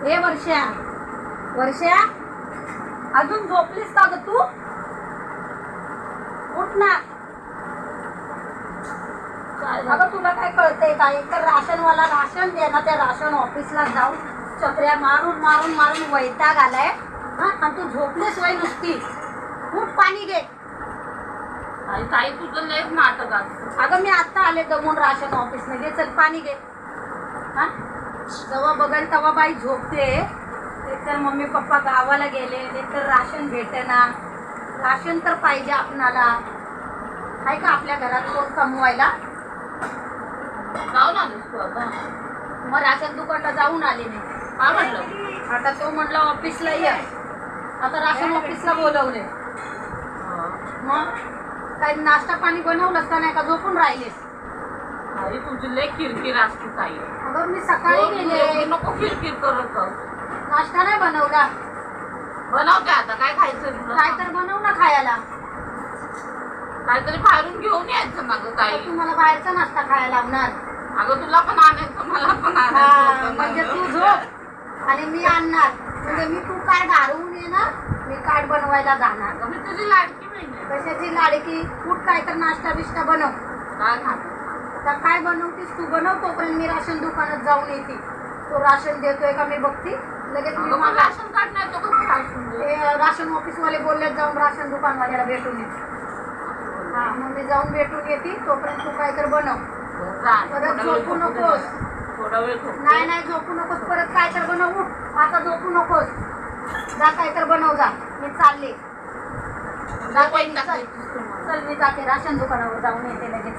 हे वर्षा वर्षा अजून झोपलीस का ग तू? उठ ना. अगं तुला काय कळतंय का? एक तर राशनवाला राशन दे ना, त्या राशन ऑफिसला जाऊन चक्र्या मारून मारून मारून वैताग आलाय. आणि तू झोपलीस वय नुसती. उठ पाणी घे. ताई तुझं लयच नाटक असतं. अगं मी आता आले दमून राशन ऑफिसने. घे चल पाणी घे. हा जेव्हा बघल तेव्हा बाई झोपते. एकतर मम्मी पप्पा गावाला गेले, एकतर राशन भेटेना. राशन तर पाहिजे आपणाला. आहे का आपल्या घरात कोण कमवायला? जाऊन आलीस तू आता? मग राशन दुकानला जाऊन आले मी. काय म्हटलं? आता तो म्हटलं ऑफिसला ये. आता राशन ऑफिसला बोलवले. मग काही नाश्ता पाणी बनवलंस का नाही का झोपून राहिलेस? ताई तुझी लय किरकिर असते ताई. अगं मी सकाळी गेले. नको किरकिर करत जाऊ. नाश्ता नाही बनवला. बनवते आता. काय खायचं तुला? काय तर बनव ना खायला. काहीतरी बाहेरून घेऊन यायचं ना गं ताई. तू मला बाहेरचा नाश्ता खायला लावणार. अगं तुला पण आणायचं मला पण आणायचं. म्हणजे तू झोप आणि मी आणणार. म्हणजे मी तू कार्ड हरवून येणार, मी कार्ड बनवायला जाणार. अगं मी तुझी लाडकी बहीण आहे. कशाची लाडकी? कुठ काय तर नाश्ता बिष्टा बनव. काय खाते? आता काय बनवतीस तू? बनव, तोपर्यंत मी राशन दुकानात जाऊन येते. तो राशन देतोय का मी बघते. लगेच मी मला राशन कार्ड नाही तो कसं राशन दे? ते राशन ऑफिसवाले बोलले जाऊन राशन दुकानवाल्याला भेटून येते. हा मग मी जाऊन भेटून येते. तोपर्यंत तू काय तर बनव. परत झोपू नकोस. थोडा वेळ झोप. नाही नाही झोपू नकोस. परत काय तर बनव. उठ आता झोपू नकोस. जा काय तर बनव. जा मी चालले. जाते मी. चल मी जाते राशन दुकानावर जाऊन येते लगेच.